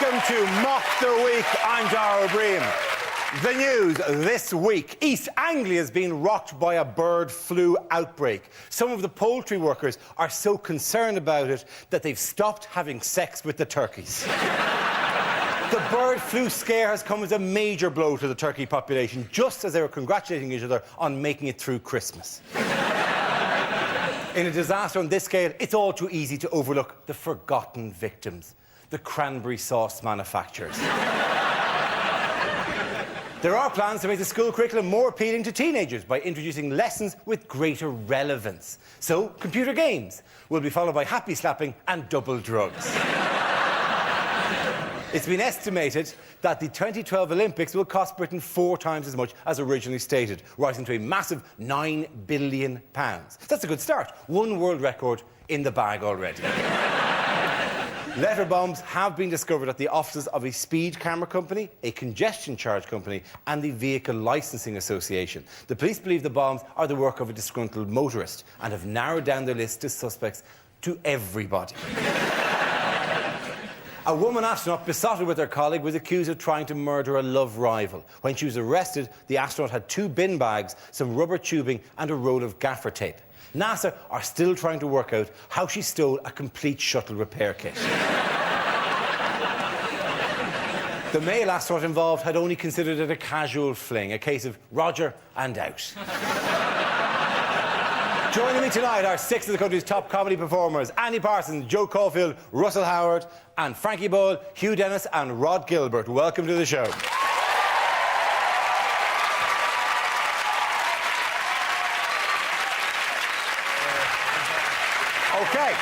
Welcome to Mock the Week. I'm Dara O'Brien. The news this week. East Anglia has been rocked by a bird flu outbreak. Some of the poultry workers are so concerned about it that they've stopped having sex with the turkeys. The bird flu scare has come as a major blow to the turkey population, just as they were congratulating each other on making it through Christmas. In a disaster on this scale, it's all too easy to overlook the forgotten victims, the cranberry sauce manufacturers. There are plans to make the school curriculum more appealing to teenagers by introducing lessons with greater relevance. So, computer games will be followed by happy slapping and double drugs. It's been estimated that the 2012 Olympics will cost Britain 4 times as much as originally stated, rising to a massive £9 billion. That's a good start. 1 world record in the bag already. Letter bombs have been discovered at the offices of a speed camera company, a congestion charge company and the Vehicle Licensing Association. The police believe the bombs are the work of a disgruntled motorist and have narrowed down their list of suspects to everybody. A woman astronaut besotted with her colleague was accused of trying to murder a love rival. When she was arrested, the astronaut had 2 bin bags, some rubber tubing and a roll of gaffer tape. NASA are still trying to work out how she stole a complete shuttle repair kit. The male astronaut involved had only considered it a casual fling, a case of Roger and out. Joining me tonight are 6 of the country's top comedy performers: Andy Parsons, Joe Caulfield, Russell Howard and Frankie Boyle, Hugh Dennis and Rod Gilbert. Welcome to the show. OK.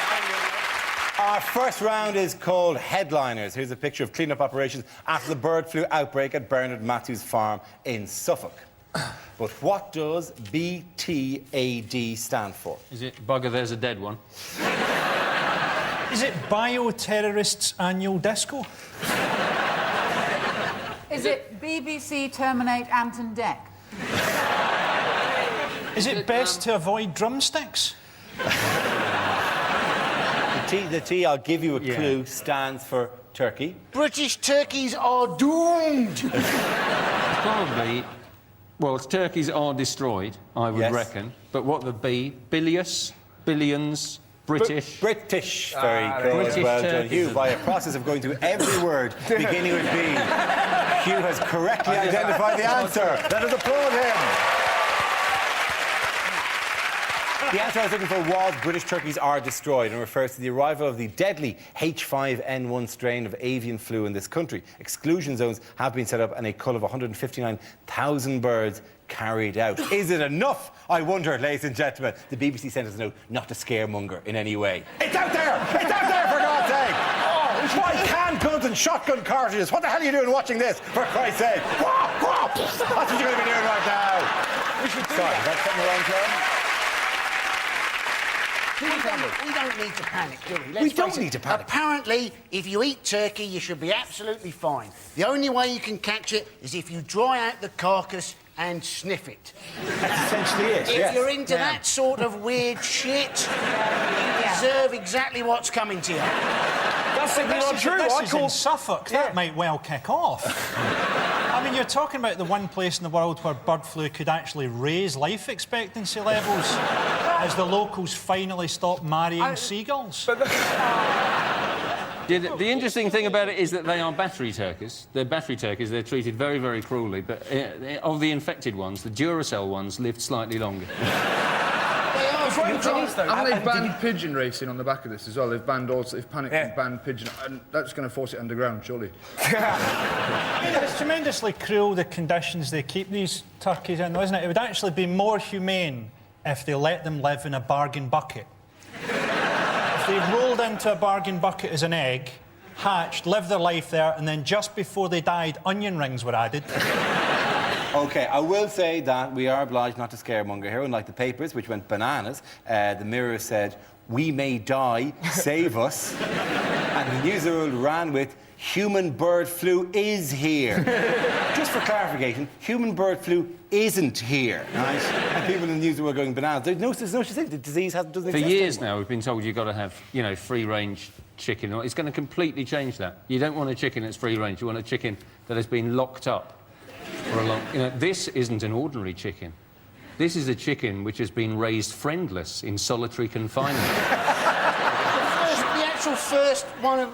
Our first round is called Headliners. Here's a picture of clean-up operations after the bird flu outbreak at Bernard Matthews Farm in Suffolk. But what does BTAD stand for? Is it bugger there's a dead one? Is it Bioterrorists Annual Disco? Is it BBC Terminate Anton Deck? Is it best to avoid drumsticks? The T, I'll give you a clue, stands for turkey. British turkeys are doomed! Probably. Well, turkeys are destroyed, I would reckon. But what the B? Bilious? Billions? British? British. Very good. British Well done, turkeys. Hugh. By a process of going through every word beginning with B, Hugh has correctly identified the answer. Let us applaud him. The answer I was looking for was British turkeys are destroyed and refers to the arrival of the deadly H5N1 strain of avian flu in this country. Exclusion zones have been set up and a cull of 159,000 birds carried out. Is it enough? I wonder, ladies and gentlemen. The BBC sent us a note not to scaremonger in any way. It's out there! It's out there, for God's sake! Why can guns and shotgun cartridges? What the hell are you doing watching this, for Christ's sake? That's what you're going to be doing right now. We should do that. Is that something wrong, John? We don't need to panic, do we? We don't need to panic. Apparently, if you eat turkey, you should be absolutely fine. The only way you can catch it is if you dry out the carcass and sniff it. That's essentially it, If you're into that sort of weird shit, you deserve exactly what's coming to you. That's not true. This is in Suffolk. That might well kick off. I mean, you're talking about the one place in the world where bird flu could actually raise life expectancy levels as the locals finally stop marrying seagulls. The interesting thing about it is that they are battery turkeys. They're battery turkeys. They're treated very, very cruelly. But of the infected ones, the Duracell ones lived slightly longer. And they've banned pigeon racing on the back of this as well. They've panicked and banned pigeon, and that's going to force it underground, surely. It's tremendously cruel, the conditions they keep these turkeys in, though, isn't it? It would actually be more humane if they let them live in a bargain bucket. If they rolled into a bargain bucket as an egg, hatched, lived their life there, and then just before they died, onion rings were added. OK, I will say that we are obliged not to scaremonger here, unlike the papers, which went bananas. The Mirror said, "We may die, save us." And the News World ran with, human bird flu is here. Just for clarification, human bird flu isn't here, right? And people in the news were going bananas. There's no such thing. The disease doesn't For exist years anymore. now, we've been told you've got to have, you know, free-range chicken. It's going to completely change that. You don't want a chicken that's free-range. You want a chicken that has been locked up for a long... You know, this isn't an ordinary chicken. This is a chicken which has been raised friendless in solitary confinement. The actual first one of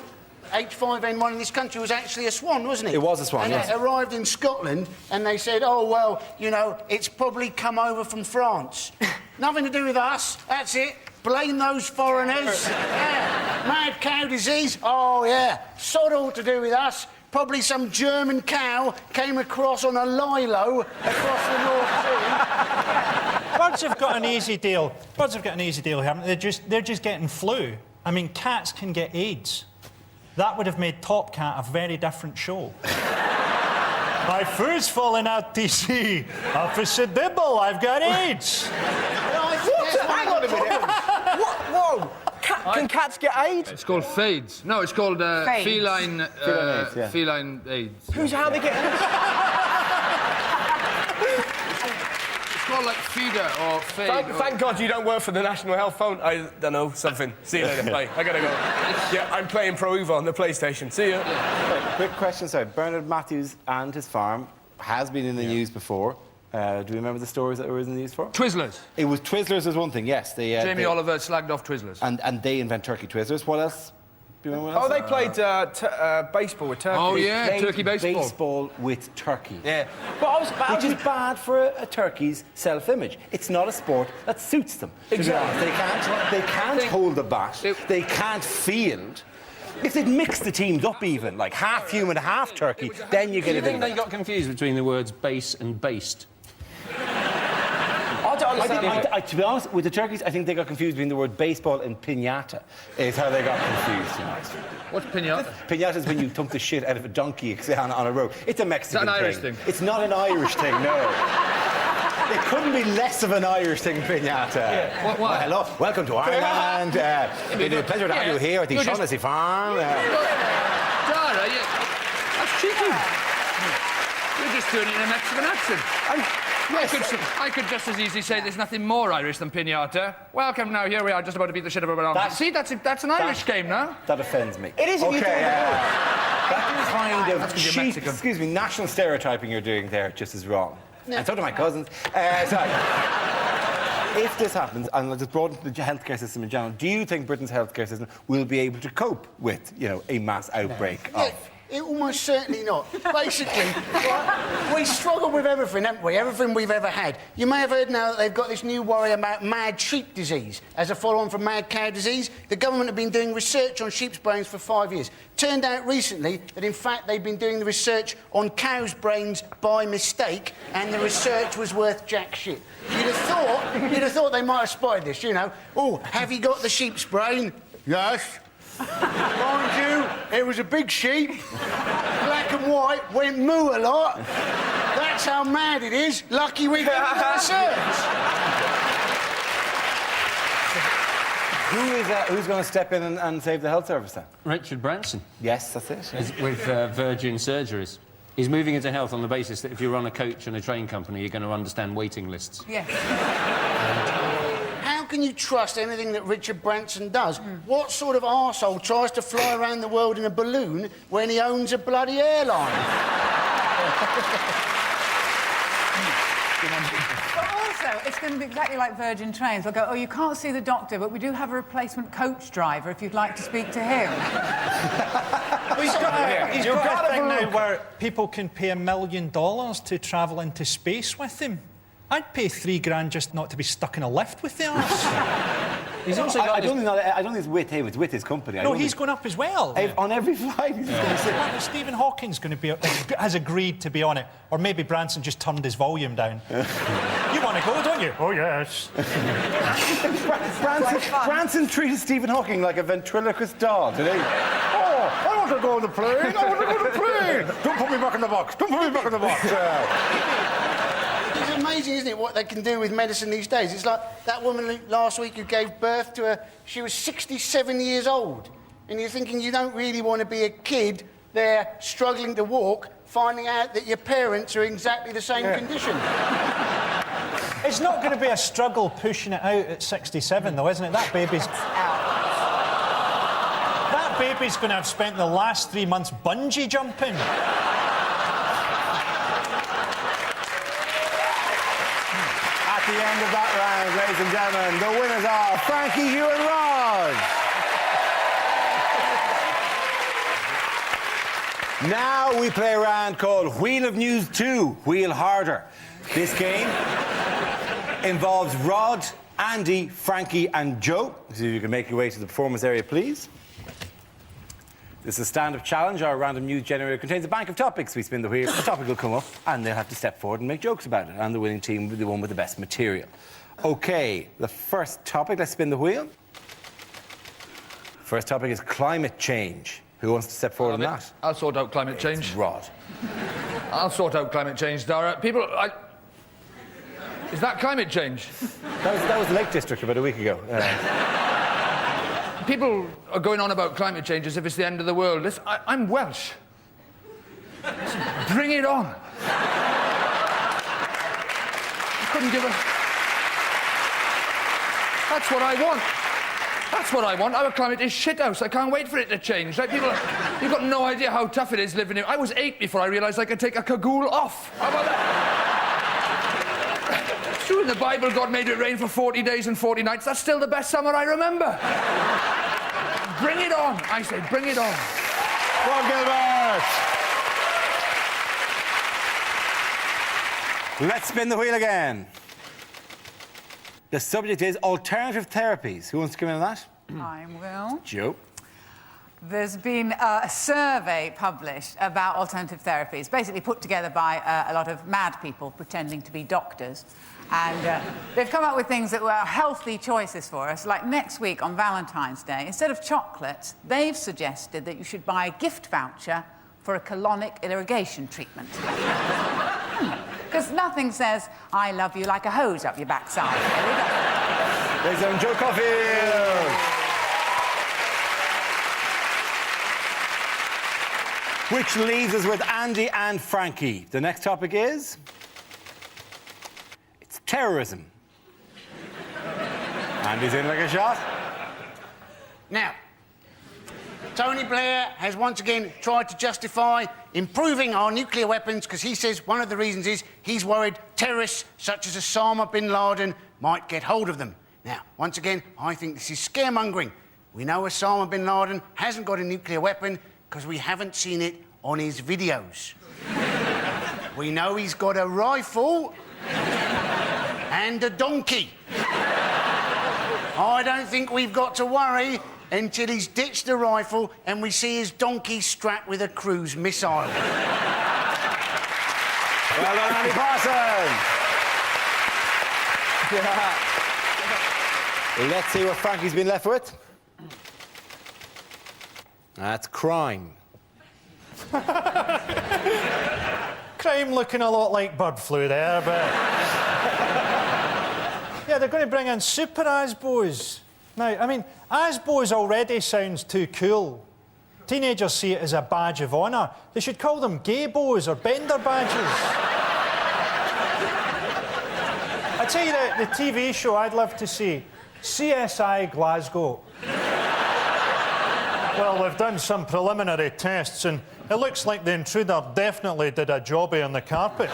H5N1 in this country was actually a swan, wasn't it? It was a swan, and yes. it arrived in Scotland, and they said, oh, well, you know, it's probably come over from France. Nothing to do with us, that's it. Blame those foreigners. Yeah. Mad cow disease, oh, yeah. Sod all to do with us. Probably some German cow came across on a lilo across the North Sea. Birds have got an easy deal. Birds have got an easy deal, haven't they? They're just getting flu. I mean, cats can get AIDS. That would have made Top Cat a very different show. My food's falling out, TC. Officer Dibble, I've got AIDS. Hang on a minute. What? Whoa! Can cats get AIDS? It's called fades. No, it's called Fades. feline... AIDS, yeah. Feline AIDS. How they get AIDS? It's called, like, feeder or fade. Thank God you don't work for the National Health Phone. I don't know, something. See you later, bye. I gotta go. Yeah, I'm playing Pro Evo on the PlayStation. See ya. Right, quick question, sorry. Bernard Matthews and his farm has been in the news before. Do you remember the stories that were in the news for? Twizzlers. It was Twizzlers was one thing, yes. Jamie Oliver slagged off Twizzlers. And they invent turkey Twizzlers. What else? Do you remember what else? Oh, they played baseball with Turkey. Oh, yeah, Played turkey baseball. baseball with turkey. Yeah. But Which is bad for a turkey's self-image. It's not a sport that suits them. to be Exactly. honest. They can't hold the bat. They can't field. If they'd mix the teams up even, like half human, half turkey, then you Do get you a bit think of they got confused between the words base and based? I don't understand. to be honest, with the turkeys, I think they got confused between the word baseball and piñata, is how they got confused. What's pinata? Piñata is when you thump the shit out of a donkey on a road. It's a Mexican Is that an Irish thing? It's not an Irish thing, no. It couldn't be less of an Irish thing, piñata. Yeah. What? Well, hello, welcome to Ireland. It is a pleasure to have you here at the You're just- Shaughnessy Farm. Dara, that's cheeky. You're just doing it in a Mexican accent. I could just as easily say there's nothing more Irish than pinata. Welcome now, here we are, just about to beat the shit out of a banana. See, that's an Irish game now. That offends me. It is if you Okay, don't that kind of 'cause you're cheap, Mexican. excuse me, national stereotyping you're doing there just as wrong. And so do my cousins. Sorry. If this happens, and let's broaden the healthcare system in general, do you think Britain's healthcare system will be able to cope with, you know, a mass outbreak of... It almost certainly not. Basically, we struggle with everything, haven't we? Everything we've ever had. You may have heard now that they've got this new worry about mad sheep disease as a follow-on from mad cow disease. The government have been doing research on sheep's brains for 5 years. Turned out recently that, in fact, they've been doing the research on cows' brains by mistake, and the research was worth jack shit. You'd have thought they might have spotted this, you know. Oh, have you got the sheep's brain? Yes. Mind you, it was a big sheep, black and white, went moo a lot. That's how mad it is. Lucky we did the research. Who's going to step in and save the health service then? Richard Branson Yes, that's it. with Virgin Surgeries. He's moving into health on the basis that if you run a coach and a train company, you're going to understand waiting lists. Yes. How can you trust anything that Richard Branson does? What sort of arsehole tries to fly around the world in a balloon when he owns a bloody airline? But also, it's going to be exactly like Virgin Trains. They'll go, oh, you can't see the doctor, but we do have a replacement coach driver if you'd like to speak to him. He's got a thing now where people can pay $1 million to travel into space with him. I'd pay $3,000 just not to be stuck in a lift with the arse. He's also got I don't think it's with him, it's with his company. No, he's going up as well. On every flight, he's going to sit. Stephen Hawking's going to be has agreed to be on it, or maybe Branson just turned his volume down. You want to go, don't you? Oh yes. Branson treated Stephen Hawking like a ventriloquist doll, did he? Oh, I want to go on the plane. I want to go on the plane. Don't put me back in the box. Don't put me back in the box. It's amazing, isn't it, what they can do with medicine these days? It's like that woman last week who gave birth to she was 67 years old. And you're thinking you don't really want to be a kid there struggling to walk, finding out that your parents are in exactly the same condition. It's not going to be a struggle pushing it out at 67, though, isn't it? That baby's going to have spent the last 3 months bungee jumping. At the end of that round, ladies and gentlemen, the winners are Frankie, Hugh and Rod. Now we play a round called Wheel of News 2, Wheel Harder. This game involves Rod, Andy, Frankie and Joe. So if you can make your way to the performance area, please. This is a stand-up challenge. Our random news generator contains a bank of topics. We spin the wheel, the topic will come up, and they'll have to step forward and make jokes about it. And the winning team will be the one with the best material. OK, the first topic, let's spin the wheel. First topic is climate change. Who wants to step forward on that? I'll sort out climate change. It's Rod. I'll sort out climate change, Dara. Is that climate change? That was the Lake District about a week ago. People are going on about climate change as if it's the end of the world. Listen, I'm Welsh. Listen, bring it on. I couldn't give a... That's what I want. That's what I want. Our climate is shithouse. I can't wait for it to change. Like, people, you've got no idea how tough it is living here. I was 8 before I realised I could take a cagoule off. How about that? True, in the Bible, God made it rain for 40 days and 40 nights. That's still the best summer I remember. Bring it on, I say, bring it on. Rod Gilbert! Let's spin the wheel again. The subject is alternative therapies. Who wants to come in on that? I will. Joe. There's been a survey published about alternative therapies, basically put together by a lot of mad people pretending to be doctors. And they've come up with things that were healthy choices for us. Like next week on Valentine's Day, instead of chocolates, they've suggested that you should buy a gift voucher for a colonic irrigation treatment. Because nothing says, I love you like a hose up your backside. Ladies and gentlemen, Joe Caulfield. Which leaves us with Andy and Frankie. The next topic is... it's terrorism. Andy's in like a shot. Now, Tony Blair has once again tried to justify improving our nuclear weapons because he says one of the reasons is he's worried terrorists such as Osama bin Laden might get hold of them. Now, once again, I think this is scaremongering. We know Osama bin Laden hasn't got a nuclear weapon because we haven't seen it on his videos. We know he's got a rifle and a donkey. I don't think we've got to worry until he's ditched the rifle and we see his donkey strapped with a cruise missile. Well done, Andy Parsons. Let's see what Frankie's been left with. That's crime. Crime looking a lot like bird flu there, but... yeah, they're going to bring in super ASBOs. Now, I mean, ASBOs already sounds too cool. Teenagers see it as a badge of honour. They should call them gay-bows or bender badges. I tell you, the TV show I'd love to see, CSI Glasgow. Well, we've done some preliminary tests and it looks like the intruder definitely did a jobbie on the carpets.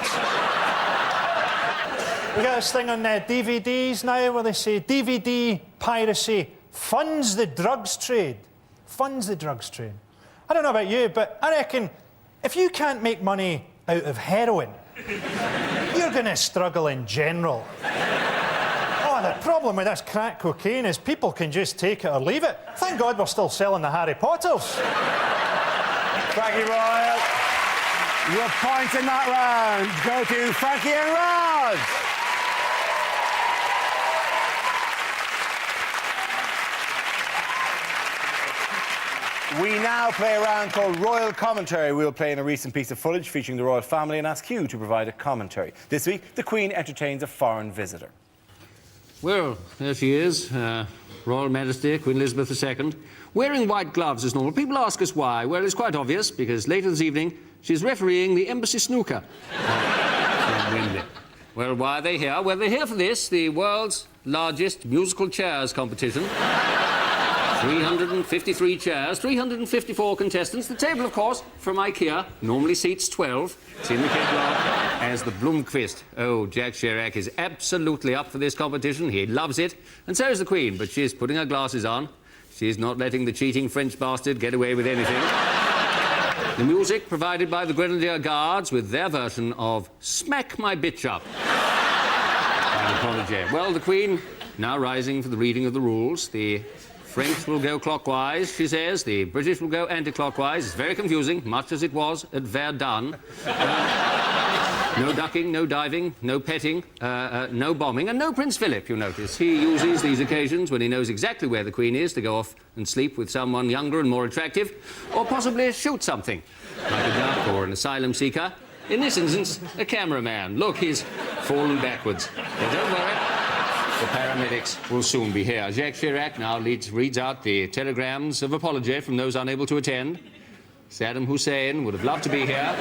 We got this thing on DVDs now where they say DVD piracy funds the drugs trade. Funds the drugs trade. I don't know about you, but I reckon if you can't make money out of heroin, you're going to struggle in general. Oh, the problem with this crack cocaine is people can just take it or leave it. Thank God we're still selling the Harry Potters. Frankie Royal, your points in that round go to Frankie and Rod. We now play a round called Royal Commentary. We'll play in a recent piece of footage featuring the royal family and ask you to provide a commentary. This week, the Queen entertains a foreign visitor. Well, there she is. Royal Majesty, Queen Elizabeth II, wearing white gloves as normal. People ask us why. Well, it's quite obvious, because later this evening, she's refereeing the embassy snooker. Well, why are they here? Well, they're here for this, the world's largest musical chairs competition. 353 chairs, 354 contestants. The table, of course, from IKEA, normally seats 12. It's in the catalogue as the Blomqvist. Oh, Jacques Chirac is absolutely up for this competition. He loves it. And so is the Queen, but she's putting her glasses on. She's not letting the cheating French bastard get away with anything. The music provided by the Grenadier Guards with their version of Smack My Bitch Up. An apology. Well, the Queen now rising for the reading of the rules. The French will go clockwise, she says. The British will go anti-clockwise. It's very confusing, much as it was at Verdun. No ducking, no diving, no petting, no bombing, and no Prince Philip, you notice. He uses these occasions when he knows exactly where the Queen is to go off and sleep with someone younger and more attractive, or possibly shoot something, like a duck or an asylum seeker. In this instance, a cameraman. Look, he's fallen backwards. But don't worry. The paramedics will soon be here. Jacques Chirac now reads out the telegrams of apology from those unable to attend. Saddam Hussein would have loved to be here.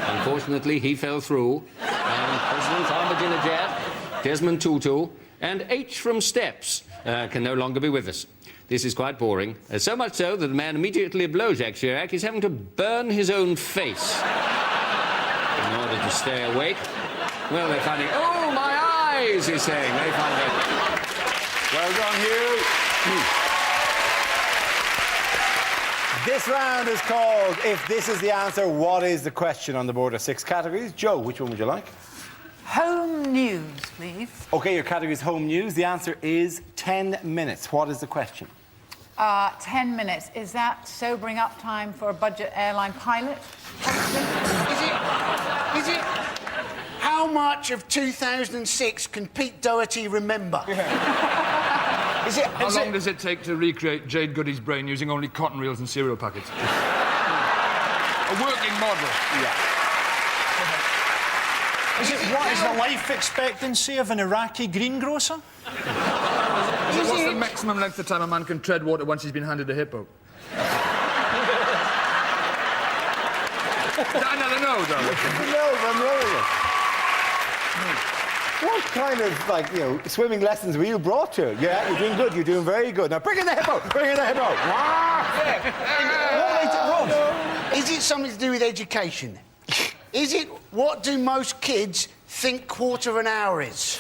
Unfortunately, he fell through. And President Ahmadinejad, Desmond Tutu, and H from Steps can no longer be with us. This is quite boring. So much so that the man immediately below Jacques Chirac is having to burn his own face in order to stay awake. Well, they're finding... Oh, my eyes, he's saying. They find it. Well done, Hugh. This round is called If This Is the Answer, What Is the Question? On the board are 6 categories. Joe, which one would you like? Home news, please. OK, your category is home news. The answer is 10 minutes. What is the question? 10 minutes. Is that sobering up time for a budget airline pilot? Is it? How much of 2006 can Pete Doherty remember? How long does it take to recreate Jade Goody's brain using only cotton reels and cereal packets? A working model. Yeah. What is the life expectancy of an Iraqi greengrocer? What's the maximum length of time a man can tread water once he's been handed a hippo? I never know, though. No, I'm rolling. What kind of, like, you know, swimming lessons were you brought to? Yeah, you're doing good, you're doing very good. Now bring in the hippo, bring in the hippo. Is it something to do with education? Is it what do most kids think quarter of an hour is?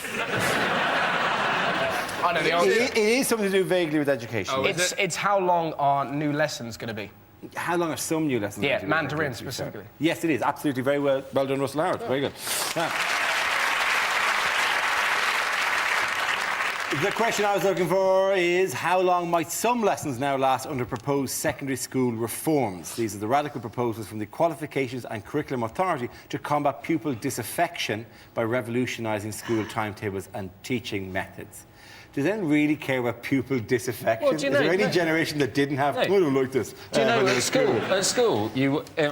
I know the answer. It is something to do vaguely with education. Oh, it's how long are new lessons going to be? How long are some new lessons? Yeah, going to be? Mandarin specifically. Yes, it is. Absolutely. Very well done, Russell Howard. Very good. Now, the question I was looking for is how long might some lessons now last under proposed secondary school reforms? These are the radical proposals from the Qualifications and Curriculum Authority to combat pupil disaffection by revolutionising school timetables and teaching methods. Does anyone really care about pupil disaffection? Well, do you know, is there any generation that didn't have... I don't like this. Do you know, at school,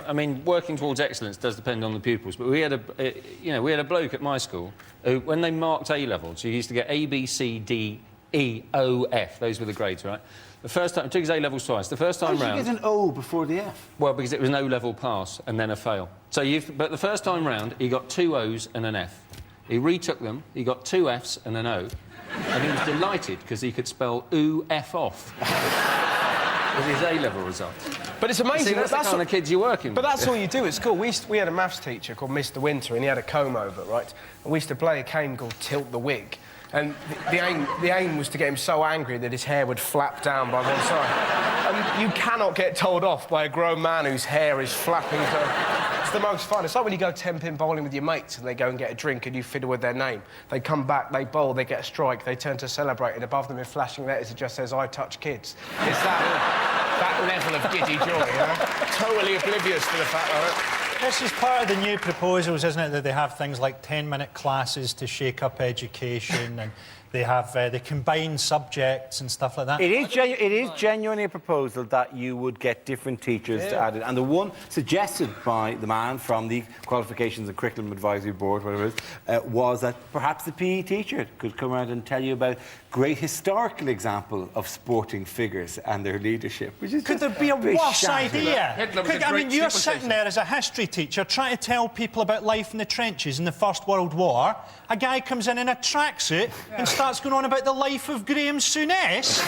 I mean, working towards excellence does depend on the pupils, but we had a bloke at my school who, when they marked A-levels, he used to get A, B, C, D, E, O, F. Those were the grades, right? The first time... He took his A-levels twice. The first time round... Why did you get an O before the F? Well, because it was an O-level pass and then a fail. But the first time round, he got 2 O's and an F. He retook them, he got 2 F's and an O. And he was delighted because he could spell ooh, F off with his A-level result. But it's amazing. See, that's the kind of kids you're working with. But that's all you do at school. We had a maths teacher called Mr. Winter, and he had a comb over, right? And we used to play a game called Tilt the Wig. And the aim was to get him so angry that his hair would flap down by one side. And you cannot get told off by a grown man whose hair is flapping to... It's the most fun. It's like when you go 10-pin bowling with your mates and they go and get a drink and you fiddle with their name. They come back, they bowl, they get a strike, they turn to celebrate, and above them in flashing letters it just says, I touch kids. It's that level of giddy joy, you know? Totally oblivious to the fact that... This is part of the new proposals, isn't it, that they have things like 10-minute classes to shake up education and They have they combine subjects and stuff like that. It is genuinely a proposal that you would get different teachers to add it. And the one suggested by the man from the Qualifications and Curriculum Advisory Board, whatever it is, was that perhaps the PE teacher could come around and tell you about great historical example of sporting figures and their leadership. Which is Could there be a bit worse shattered. idea? Hitler was a I mean, great you're sympathiser. sitting there as a history teacher trying to tell people about life in the trenches in the First World War. A guy comes in a tracksuit and starts going on about the life of Graham Souness.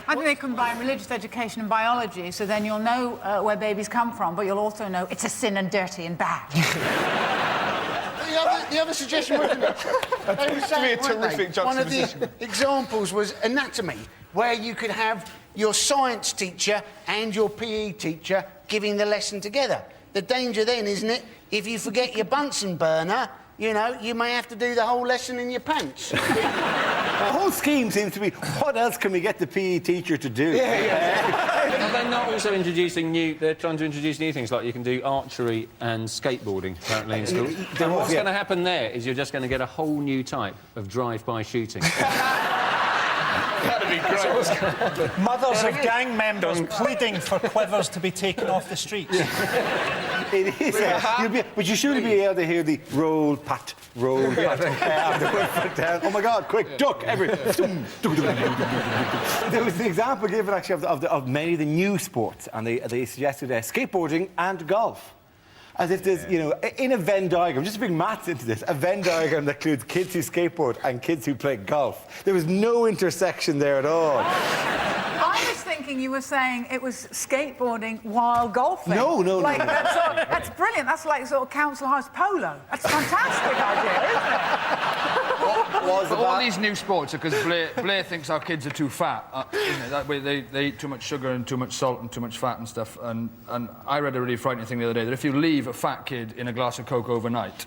I think they combine religious education and biology, so then you'll know where babies come from, but you'll also know it's a sin and dirty and bad. The other suggestion was, they were saying, a weren't they? terrific One of the juxtaposition. examples was anatomy, where you could have your science teacher and your PE teacher giving the lesson together. The danger then, isn't it, if you forget your Bunsen burner, you know, you may have to do the whole lesson in your pants. The whole scheme seems to be, what else can we get the PE teacher to do? Are they not also introducing they're trying to introduce new things, like you can do archery and skateboarding, apparently, in schools. And what's going to happen there is you're just going to get a whole new type of drive-by shooting. That'd be great. Mothers of gang members pleading for quivers to be taken off the streets. It is. But you shouldn't be able to hear the roll, pat, roll, pat. After one foot down. Oh my God, quick, duck, every. There was an example given actually of many of the new sports, and they suggested skateboarding and golf. As if there's, you know, in a Venn diagram, just to bring maths into this, a Venn diagram that includes kids who skateboard and kids who play golf. There was no intersection there at all. I was thinking you were saying it was skateboarding while golfing. No. Like, that's brilliant. That's like sort of council house polo. That's a fantastic idea, isn't it? Was But all these new sports are because Blair thinks our kids are too fat. Isn't it? That way they eat too much sugar and too much salt and too much fat and stuff. And I read a really frightening thing the other day, that if you leave a fat kid in a glass of Coke overnight...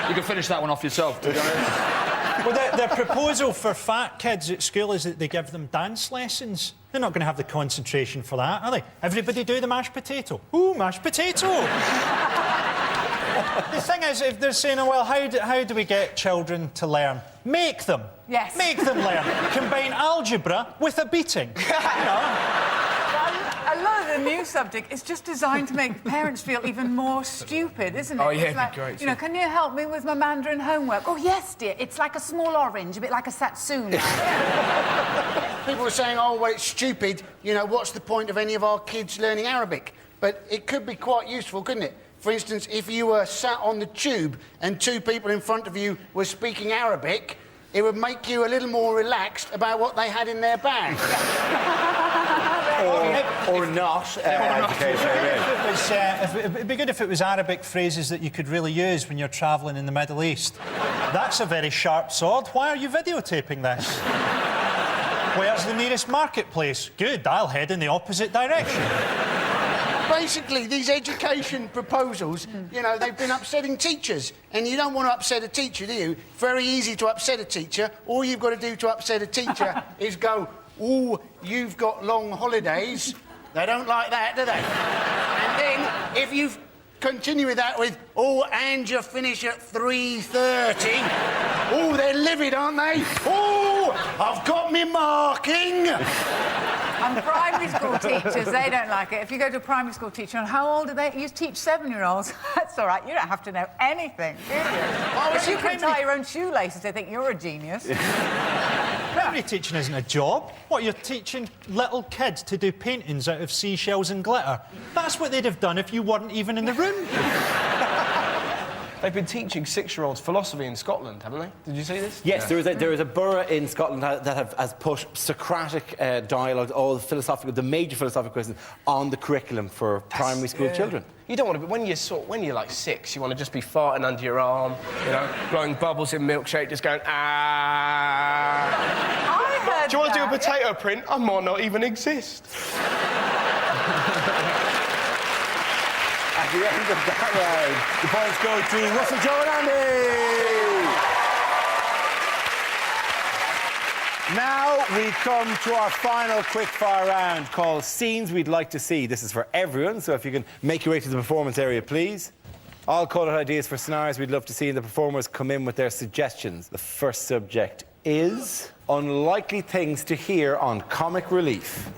You can finish that one off yourself, to be honest. Well, their proposal for fat kids at school is that they give them dance lessons. They're not going to have the concentration for that, are they? Everybody do the mashed potato. Ooh, mashed potato! The thing is, if they're saying, oh, well, how do we get children to learn? Make them. Yes. Make them learn. Combine algebra with a beating. You know? A lot of the new subject is just designed to make parents feel even more stupid, isn't it? Oh, yeah, It's it'd like, be great, you know, can you help me with my Mandarin homework? Oh, yes, dear. It's like a small orange, a bit like a satsuma. People are saying, oh, well, it's stupid. You know, what's the point of any of our kids learning Arabic? But it could be quite useful, couldn't it? For instance, if you were sat on the tube and two people in front of you were speaking Arabic, it would make you a little more relaxed about what they had in their bag. or not. It'd be good if it was Arabic phrases that you could really use when you're travelling in the Middle East. That's a very sharp sword. Why are you videotaping this? Where's the nearest marketplace? Good, I'll head in the opposite direction. Basically, these education proposals, you know, they've been upsetting teachers. And you don't want to upset a teacher, do you? Very easy to upset a teacher. All you've got to do to upset a teacher is go, ooh, you've got long holidays. They don't like that, do they? And then, if you continue with that with, oh, and you finish at 3:30. Oh, they're livid, aren't they? Oh, I've got me marking. And primary school teachers, they don't like it. If you go to a primary school teacher, and how old are they? You teach 7-year-olds. That's all right. You don't have to know anything, do you? If you can tie your own shoelaces, they think you're a genius. Primary teaching isn't a job. What, you're teaching little kids to do paintings out of seashells and glitter? That's what they'd have done if you weren't even in the room. They've been teaching 6-year-olds philosophy in Scotland, haven't they? Did you see this? Yes, there is a borough in Scotland that has put Socratic dialogue, all the major philosophical questions, on the curriculum for primary school children. You don't want to be... When you're like 6, you want to just be farting under your arm, you know, blowing bubbles in milkshake, just going, ah... I heard Do you want to do a that. potato print? I might not even exist. At the end of that round, the points go to Russell, Joe and Andy! Now we come to our final quickfire round called Scenes We'd Like to See. This is for everyone, so if you can make your way to the performance area, please. I'll call it ideas for scenarios we'd love to see, and the performers come in with their suggestions. The first subject is unlikely things to hear on Comic Relief.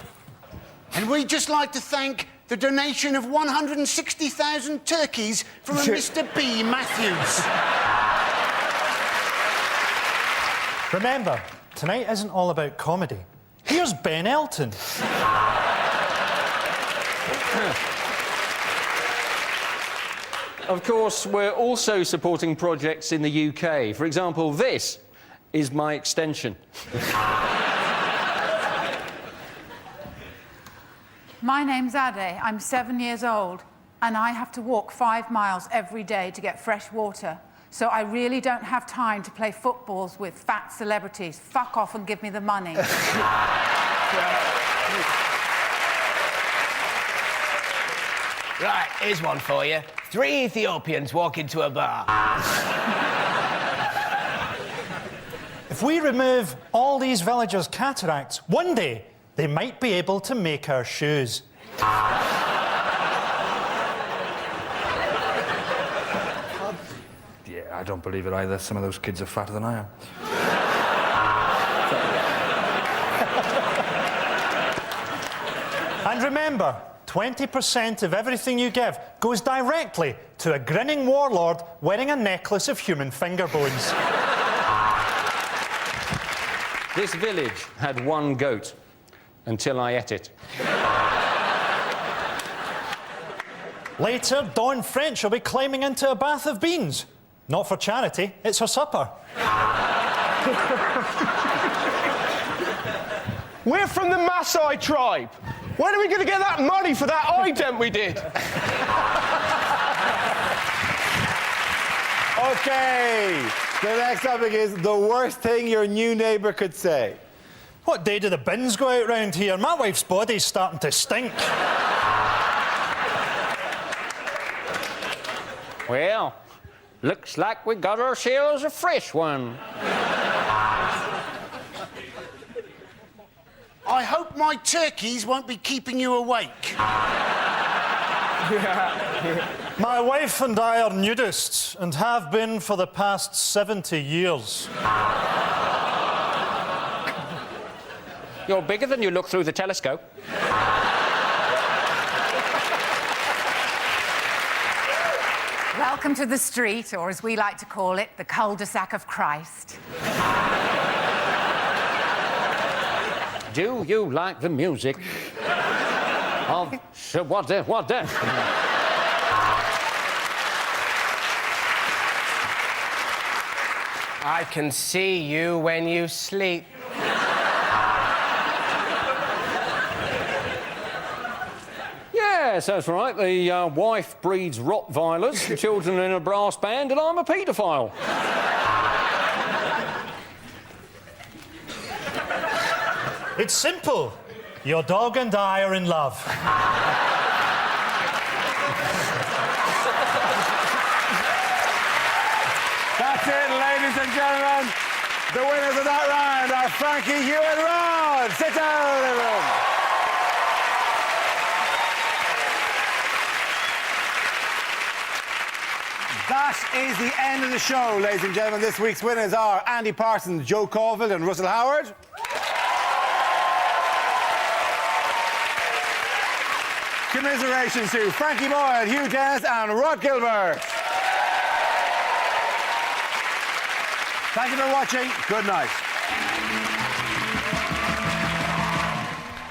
And we'd just like to thank the donation of 160,000 turkeys from a Mr. B. Matthews. Remember, tonight isn't all about comedy. Here's Ben Elton. Of course, we're also supporting projects in the UK. For example, this is my extension. My name's Ade. I'm 7 years old, and I have to walk 5 miles every day to get fresh water. So I really don't have time to play footballs with fat celebrities. Fuck off and give me the money. Right, here's one for you. 3 Ethiopians walk into a bar. If we remove all these villagers' cataracts, one day they might be able to make our shoes. Yeah, I don't believe it either. Some of those kids are fatter than I am. And remember, 20% of everything you give goes directly to a grinning warlord wearing a necklace of human finger bones. This village had 1 goat until I ate it. Later, Dawn French will be climbing into a bath of beans. Not for charity, it's her supper. We're from the Maasai tribe. When are we going to get that money for that ident we did? OK, the next topic is the worst thing your new neighbour could say. What day do the bins go out round here? My wife's body's starting to stink. Well, looks like we got ourselves a fresh one. I hope my turkeys won't be keeping you awake. My wife and I are nudists and have been for the past 70 years. You're bigger than you look through the telescope. Welcome to the street, or as we like to call it, the cul-de-sac of Christ. Do you like the music of... What the? I can see you when you sleep. Yes, that's right. The wife breeds Rottweilers, the children in a brass band, and I'm a paedophile. It's simple. Your dog and I are in love. That's it, ladies and gentlemen. The winners of that round are Frankie, Hugh and Rod. Sit down, everyone. That is the end of the show, ladies and gentlemen. This week's winners are Andy Parsons, Joe Colville and Russell Howard. Commiserations to Frankie Boyle, Hugh Dennis and Rod Gilbert. Thank you for watching. Good night.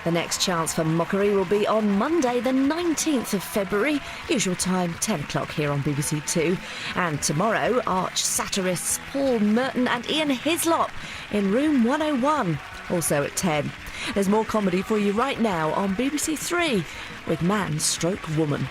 The next chance for mockery will be on Monday, the 19th of February, usual time, 10 o'clock here on BBC Two. And tomorrow, arch satirists Paul Merton and Ian Hislop in Room 101, also at 10. There's more comedy for you right now on BBC Three with Man Stroke Woman.